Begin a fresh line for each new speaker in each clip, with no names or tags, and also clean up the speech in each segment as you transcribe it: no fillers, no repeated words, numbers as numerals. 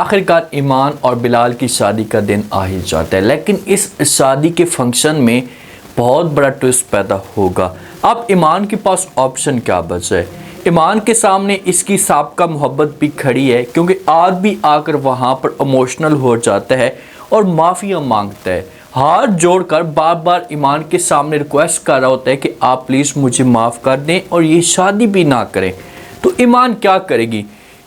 आखिरकार ईमान और बिलाल की शादी का दिन आ ही जाता है, लेकिन इस शादी के फंक्शन में बहुत बड़ा ट्विस्ट पैदा होगा। अब ईमान के पास ऑप्शन क्या बचा है? ईमान के सामने इसकी साबका मोहब्बत भी खड़ी है, क्योंकि आज भी आकर वहाँ पर इमोशनल हो जाता है और माफ़िया मांगता है, हाथ जोड़कर बार बार ईमान के सामने रिक्वेस्ट कर रहा होता है कि आप प्लीज़ मुझे माफ़ कर दें और ये शादी भी ना करें। तो ईमान क्या करेगी?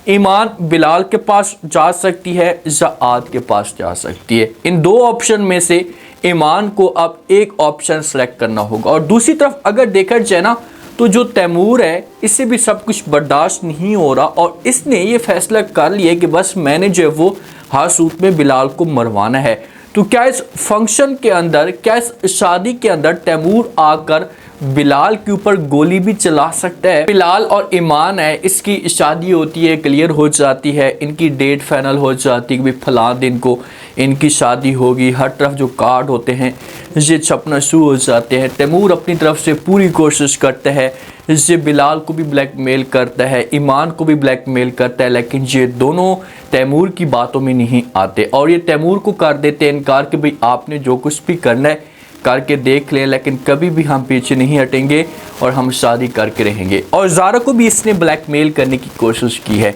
ईमान बिलाल के पास जा सकती है या आद के पास जा सकती है। इन दो ऑप्शन में से ईमान को अब एक ऑप्शन सेलेक्ट करना होगा। और दूसरी तरफ अगर देखा जाए ना, तो जो तैमूर है इससे भी सब कुछ बर्दाश्त नहीं हो रहा और इसने ये फैसला कर लिया कि बस मैंने जो है वो हर सूरत में बिलाल को मरवाना है। तो क्या इस फंक्शन के अंदर, क्या इस शादी के अंदर तैमूर आकर बिलाल के ऊपर गोली भी चला सकता है? बिलाल और ईमान है, इसकी शादी होती है, क्लियर हो जाती है, इनकी डेट फाइनल हो जाती है कि फलां दिन को इनकी शादी होगी। हर तरफ जो कार्ड होते हैं ये छपना शुरू हो जाते हैं। तैमूर अपनी तरफ से पूरी कोशिश करता है, ये बिलाल को भी ब्लैकमेल करता है, ईमान को भी ब्लैकमेल करता है, लेकिन ये दोनों तैमूर की बातों में नहीं आते और ये तैमूर को कर देते हैं इनकार कि भाई आपने जो कुछ भी करना है करके देख लें, लेकिन कभी भी हम पीछे नहीं हटेंगे और हम शादी करके रहेंगे। और ज़ारा को भी इसने ब्लैकमेल करने की कोशिश की है।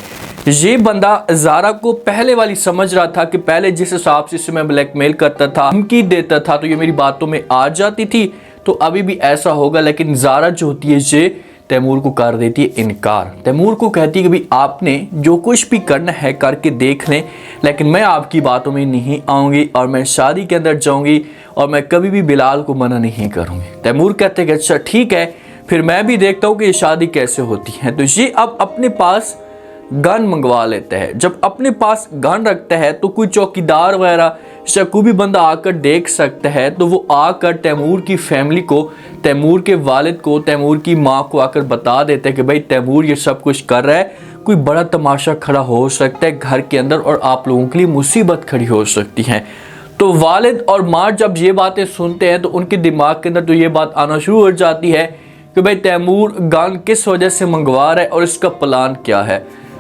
ये बंदा ज़ारा को पहले वाली समझ रहा था कि पहले जिस हिसाब से इसे मैं ब्लैकमेल करता था, धमकी देता था, तो ये मेरी बातों में आ जाती थी, तो अभी भी ऐसा होगा। लेकिन ज़ारा जो होती है ये तैमूर को कर देती है इनकार। तैमूर को कहती है कि भाई आपने जो कुछ भी करना है करके देख लें, लेकिन मैं आपकी बातों में नहीं आऊँगी और मैं शादी के अंदर जाऊँगी और मैं कभी भी बिलाल को मना नहीं करूँगी। तैमूर कहते हैं कि अच्छा ठीक है, फिर मैं भी देखता हूँ कि ये शादी कैसे होती है। तो ये अब अपने पास गन मंगवा लेता है। जब अपने पास गन रखता है तो कोई चौकीदार वगैरह या कोई भी बंदा आकर देख सकता है, तो वो आकर तैमूर की फैमिली को, तैमूर के वालिद को, तैमूर की माँ को आकर बता देते हैं कि भाई तैमूर ये सब कुछ कर रहा है, कोई बड़ा तमाशा खड़ा हो सकता है घर के अंदर और आप लोगों के लिए मुसीबत खड़ी हो सकती है। तो वालिद और माँ जब ये बातें सुनते हैं तो उनके दिमाग के अंदर तो ये बात आना शुरू हो जाती है कि भाई तैमूर गन किस वजह से मंगवा रहा है और इसका प्लान क्या है।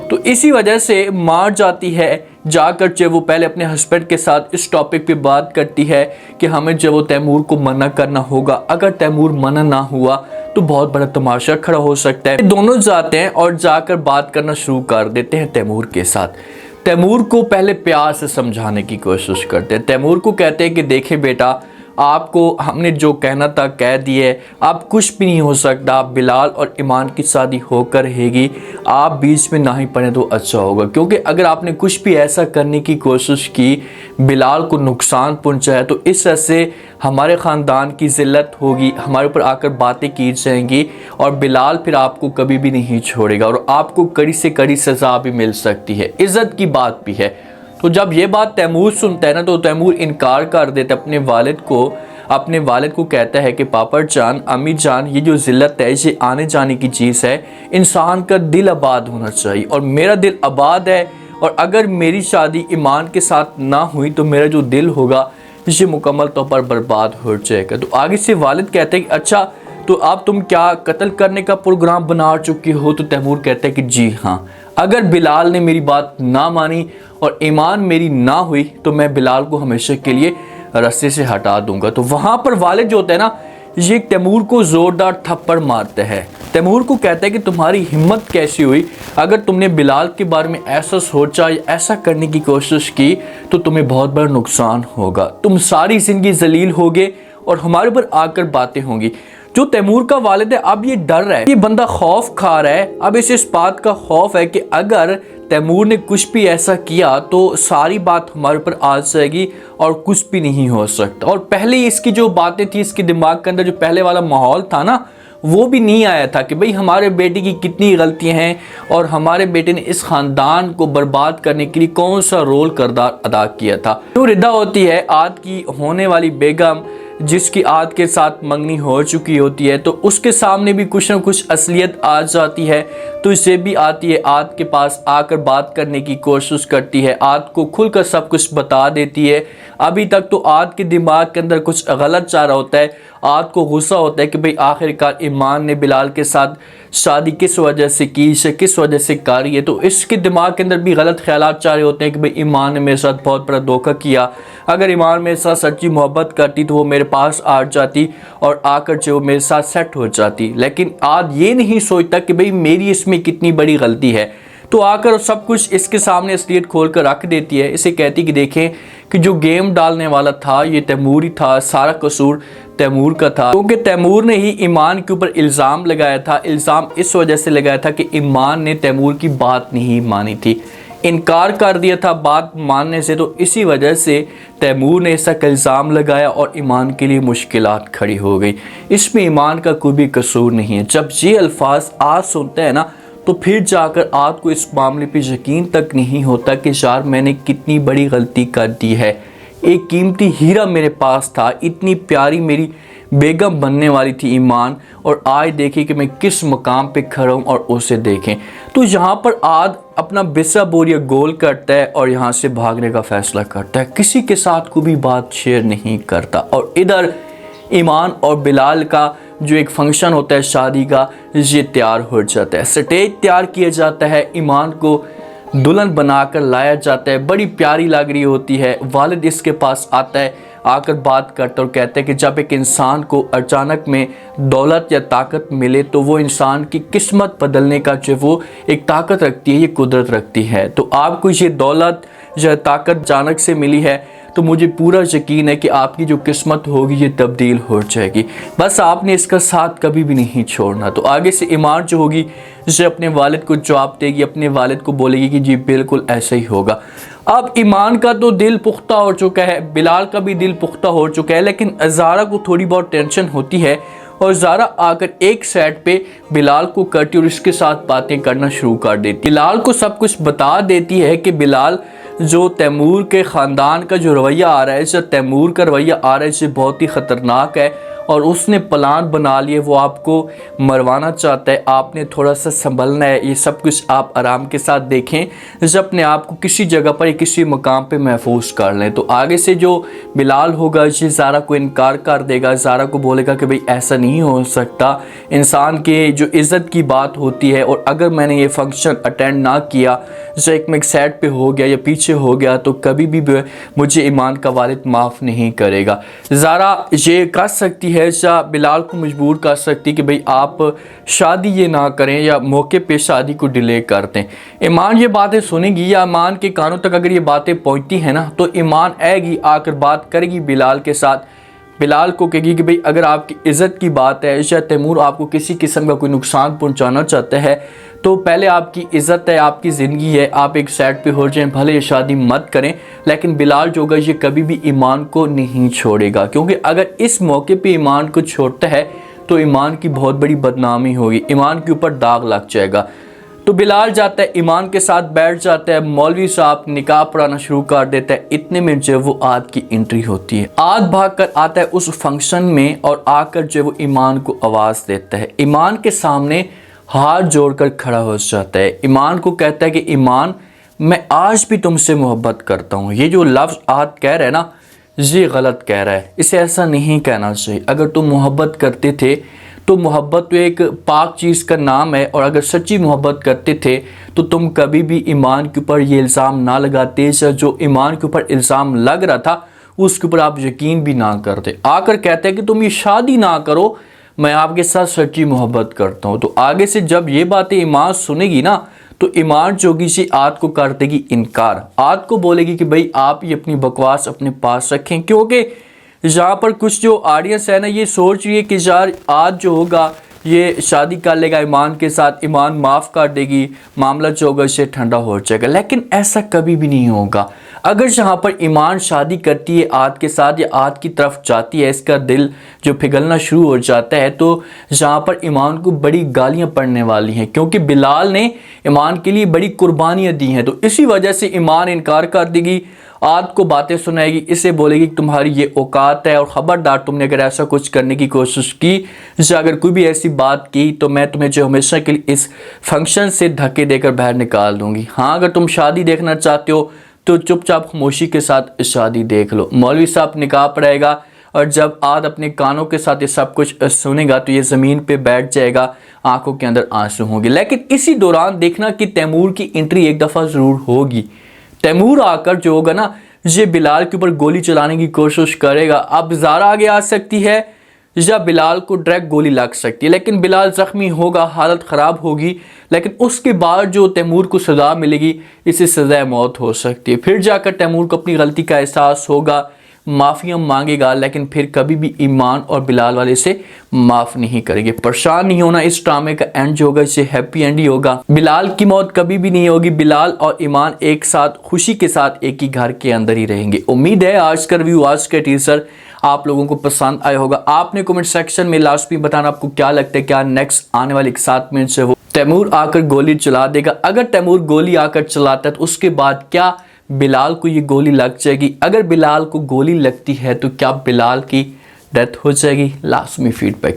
तो इसी वजह से मार जाती है, जाकर जब वो पहले अपने हस्बैंड के साथ इस टॉपिक पे बात करती है कि हमें जब वो तैमूर को मना करना होगा, अगर तैमूर मना ना हुआ तो बहुत बड़ा तमाशा खड़ा हो सकता है। दोनों जाते हैं और जाकर बात करना शुरू कर देते हैं तैमूर के साथ। तैमूर को पहले प्यार से समझाने की कोशिश करते हैं। तैमूर को कहते हैं कि देखे बेटा, आपको हमने जो कहना था कह दिए, अब कुछ भी नहीं हो सकता, बिलाल और ईमान की शादी होकर रहेगी, आप बीच में ना ही पड़े तो अच्छा होगा, क्योंकि अगर आपने कुछ भी ऐसा करने की कोशिश की, बिलाल को नुकसान पहुंचाया, तो इस वजह से हमारे ख़ानदान की ज़िल्लत होगी, हमारे ऊपर आकर बातें की जाएंगी और बिलाल फिर आपको कभी भी नहीं छोड़ेगा और आपको कड़ी से कड़ी सज़ा भी मिल सकती है, इज़्ज़त की बात भी है। तो जब ये बात तैमूर सुनता है ना, तो तैमूर इनकार कर देता अपने वालिद को कहता है कि पापा जान, अम्मी जान, ये जो ज़िल्लत है ये आने जाने की चीज़ है, इंसान का दिल आबाद होना चाहिए और मेरा दिल आबाद है, और अगर मेरी शादी ईमान के साथ ना हुई तो मेरा जो दिल होगा ये मुकम्मल तौर पर बर्बाद हो जाएगा। तो आगे से वालिद कहते हैं कि अच्छा, तो अब तुम क्या कत्ल करने का प्रोग्राम बना चुके हो? तो तैमूर कहता है कि जी हाँ, अगर बिलाल ने मेरी बात ना मानी और ईमान मेरी ना हुई तो मैं बिलाल को हमेशा के लिए रास्ते से हटा दूंगा। तो वहाँ पर वालिद जो होता है ना, ये तैमूर को ज़ोरदार थप्पड़ मारते हैं। तैमूर को कहता है कि तुम्हारी हिम्मत कैसी हुई, अगर तुमने बिलाल के बारे में ऐसा सोचा या ऐसा करने की कोशिश की तो तुम्हें बहुत बड़ा नुकसान होगा, तुम सारी ज़िंदगी जलील होगे और हमारे ऊपर आकर बातें होंगी। जो तैमूर का वालिद है अब ये डर रहा है, ये बंदा खौफ खा रहा है। अब इस बात का खौफ है कि अगर तैमूर ने कुछ भी ऐसा किया तो सारी बात हमारे ऊपर आ जाएगी और कुछ भी नहीं हो सकता। और पहले इसकी जो बातें थी, इसके दिमाग के अंदर जो पहले वाला माहौल था ना, वो भी नहीं आया था कि भाई हमारे बेटे की कितनी गलतियां हैं और हमारे बेटे ने इस ख़ानदान को बर्बाद करने के लिए कौन सा रोल किरदार अदा किया था। तो रिदा होती है आद की होने वाली बेगम, जिसकी आद के साथ मंगनी हो चुकी होती है, तो उसके सामने भी कुछ ना कुछ असलियत आ जाती है। तो इसे भी आती है, आद के पास आकर बात करने की कोशिश करती है, आद को खुलकर सब कुछ बता देती है। अभी तक तो आद के दिमाग के अंदर कुछ गलत चाह रहा होता है, आद को गुस्सा होता है कि भाई आखिरकार ईमान ने बिलाल के साथ शादी किस वजह से की, इसे किस वजह से कर रही है। तो इसके दिमाग के अंदर भी गलत ख्यालात चाह रहे होते हैं कि भाई ईमान ने मेरे साथ बहुत बड़ा धोखा किया, अगर ईमान मेरे साथ सच्ची मोहब्बत करती तो वो मेरे पास आ जाती और आकर जो मेरे साथ सेट हो जाती। लेकिन आज ये नहीं सोचता कि भाई मेरी इसमें कितनी बड़ी गलती है, तो आकर सब कुछ इसके सामने असलियत खोल कर रख देती है। इसे कहती कि देखें कि जो गेम डालने वाला था ये तैमूर ही था, सारा कसूर तैमूर का था, क्योंकि तैमूर ने ही ईमान के ऊपर इल्ज़ाम लगाया था। इल्ज़ाम इस वजह से लगाया था कि ईमान ने तैमूर की बात नहीं मानी थी, इनकार कर दिया था बात मानने से। तो इसी वजह से तैमूर ने ऐसा इल्ज़ाम लगाया और ईमान के लिए मुश्किलात खड़ी हो गई। इसमें ईमान का कोई भी कसूर नहीं है। जब ये अल्फाज आज सुनते हैं ना, तो फिर जाकर आज को इस मामले पे यकीन तक नहीं होता कि यार मैंने कितनी बड़ी गलती कर दी है। एक कीमती हीरा मेरे पास था, इतनी प्यारी मेरी बेगम बनने वाली थी ईमान, और आज देखिए कि मैं किस मकाम पे खड़ा हूँ और उसे देखें। तो यहाँ पर आज अपना बिस्सा बोरिया गोल करता है और यहाँ से भागने का फैसला करता है, किसी के साथ कोई भी बात शेयर नहीं करता। और इधर ईमान और बिलाल का जो एक फंक्शन होता है शादी का, ये तैयार हो जाता है, स्टेज तैयार किया जाता है, ईमान को दुल्हन बनाकर लाया जाता है, बड़ी प्यारी लग रही होती है। वालिद इसके पास आता है, आकर बात करता और कहता है कि जब एक इंसान को अचानक में दौलत या ताकत मिले तो वो इंसान की किस्मत बदलने का जो वो एक ताकत रखती है, ये कुदरत रखती है। तो आपको ये दौलत या ताकत अचानक से मिली है तो मुझे पूरा यकीन है कि आपकी जो किस्मत होगी ये तब्दील हो जाएगी, बस आपने इसका साथ कभी भी नहीं छोड़ना। तो आगे से ईमान जो होगी जो अपने वालिद को जवाब देगी, अपने वालिद को बोलेगी कि जी बिल्कुल ऐसा ही होगा। अब ईमान का तो दिल पुख्ता हो चुका है, बिलाल का भी दिल पुख्ता हो चुका है, लेकिन ज़ारा को थोड़ी बहुत टेंशन होती है और ज़ारा आकर एक साइड पे बिलाल को करती और इसके साथ बातें करना शुरू कर देती। बिलाल को सब कुछ बता देती है कि बिलाल जो तैमूर के ख़ानदान का जो रवैया आ रहा है, जो तैमूर का रवैया आ रहा है, ये बहुत ही ख़तरनाक है और उसने प्लान बना लिए, वो आपको मरवाना चाहता है। आपने थोड़ा सा संभलना है, ये सब कुछ आप आराम के साथ देखें, जब अपने आप को किसी जगह पर किसी मकाम पे महफूज कर लें। तो आगे से जो बिलाल होगा ये ज़ारा को इनकार कर देगा, ज़ारा को बोलेगा कि भाई ऐसा नहीं हो सकता, इंसान के जो इज़्ज़त की बात होती है, और अगर मैंने ये फंक्शन अटेंड ना किया, जो एक साइड पे हो गया या पीछे हो गया, तो कभी भी मुझे ईमान का वालिद माफ़ नहीं करेगा। ज़ारा ये कर सकती है, ऐसा बिलाल को मजबूर कर सकती कि भाई आप शादी ये ना करें या मौके पे शादी को डिले कर दें। ईमान ये बातें सुनेगी या ईमान के कानों तक अगर ये बातें पहुंचती हैं ना, तो ईमान आएगी, आकर बात करेगी बिलाल के साथ, बिलाल को कहेगी कि भाई अगर आपकी इज़्ज़त की बात है या तैमूर आपको किसी किस्म का कोई नुकसान पहुंचाना चाहता है, तो पहले आपकी इज़्ज़त है, आपकी ज़िंदगी है, आप एक साइड पे हो जाएं, भले ये शादी मत करें। लेकिन बिलाल जो होगा ये कभी भी ईमान को नहीं छोड़ेगा, क्योंकि अगर इस मौके पे ईमान को छोड़ता है तो ईमान की बहुत बड़ी बदनामी होगी, ईमान के ऊपर दाग लग जाएगा। तो बिलाल जाता है, ईमान के साथ बैठ जाता है, मौलवी साहब निकाह पढ़ाना शुरू कर देता है। इतने में जो वो आद की एंट्री होती है, आद भाग कर आता है उस फंक्शन में और आकर जो वो ईमान को आवाज़ देता है, ईमान के सामने हाथ जोड़कर खड़ा हो जाता है, ईमान को कहता है कि ईमान मैं आज भी तुमसे मोहब्बत करता हूँ। ये जो लफ्ज़ आद कह रहा है ना, ये गलत कह रहा है, इसे ऐसा नहीं कहना चाहिए। अगर तुम मोहब्बत करते थे तो मोहब्बत तो एक पाक चीज़ का नाम है, और अगर सच्ची मोहब्बत करते थे तो तुम कभी भी ईमान के ऊपर ये इल्ज़ाम ना लगाते, जो ईमान के ऊपर इल्ज़ाम लग रहा था उसके ऊपर आप यकीन भी ना करते। आकर कहते हैं कि तुम ये शादी ना करो, मैं आपके साथ सच्ची मोहब्बत करता हूँ। तो आगे से जब ये बातें ईमान सुनेगी ना, तो ईमान जोगी से आद को कर देगी इनकार, आद को बोलेगी कि भाई आप ये अपनी बकवास अपने पास रखें, क्योंकि यहाँ पर कुछ जो ऑडियंस है ना ये सोच रही है कि यार आद जो होगा ये शादी कर लेगा ईमान के साथ, ईमान माफ़ कर देगी, मामला जो होगा इससे ठंडा हो जाएगा। लेकिन ऐसा कभी भी नहीं होगा। अगर यहाँ पर ईमान शादी करती है आद के साथ या आद की तरफ जाती है, इसका दिल जो पिघलना शुरू हो जाता है, तो यहाँ पर ईमान को बड़ी गालियाँ पड़ने वाली हैं, क्योंकि बिलाल ने ईमान के लिए बड़ी कुर्बानियाँ दी हैं। तो इसी वजह से ईमान इनकार कर देगी, आद को बातें सुनाएगी, इसे बोलेगी कि तुम्हारी ये औकात है और ख़बरदार तुमने अगर ऐसा कुछ करने की कोशिश की या अगर कोई भी ऐसी बात की तो मैं तुम्हें जो हमेशा के लिए इस फंक्शन से धक्के देकर बाहर निकाल दूंगी। हाँ, अगर तुम शादी देखना चाहते हो तो चुपचाप खामोशी के साथ शादी देख लो। मौलवी साहब निकाह पढ़ाएगा, और जब आद अपने कानों के साथ ये सब कुछ सुनेगा तो ये ज़मीन पे बैठ जाएगा, आंखों के अंदर आंसू होंगे। लेकिन इसी दौरान देखना कि तैमूर की एंट्री एक दफ़ा ज़रूर होगी। तैमूर आकर जो होगा ना, ये बिलाल के ऊपर गोली चलाने की कोशिश करेगा। अब ज़ारा आगे आ सकती है या बिलाल को डायरेक्ट गोली लग सकती है, लेकिन बिलाल ज़ख्मी होगा, हालत ख़राब होगी। लेकिन उसके बाद जो तैमूर को सज़ा मिलेगी, इसे सज़ा मौत हो सकती है। फिर जाकर तैमूर को अपनी गलती का एहसास होगा, माफ़िया मांगेगा, लेकिन फिर कभी भी ईमान और बिलाल वाले से माफ़ नहीं करेंगे। परेशान नहीं होना, इस ड्रामे का एंड जो होगा इसे हैप्पी एंड ही होगा। बिलाल की मौत कभी भी नहीं होगी। बिलाल और ईमान एक साथ खुशी के साथ एक ही घर के अंदर ही रहेंगे। उम्मीद है आज का रिव्यू, आज का टीजर आप लोगों को पसंद आया होगा। आपने कमेंट सेक्शन में लास्ट में बताना आपको क्या लगता है, क्या नेक्स्ट आने वाले 7 मिनट से वो तैमूर आकर गोली चला देगा। अगर तैमूर गोली आकर चलाता है तो उसके बाद क्या बिलाल को ये गोली लग जाएगी? अगर बिलाल को गोली लगती है तो क्या बिलाल की डेथ हो जाएगी? लास्ट में फीडबैक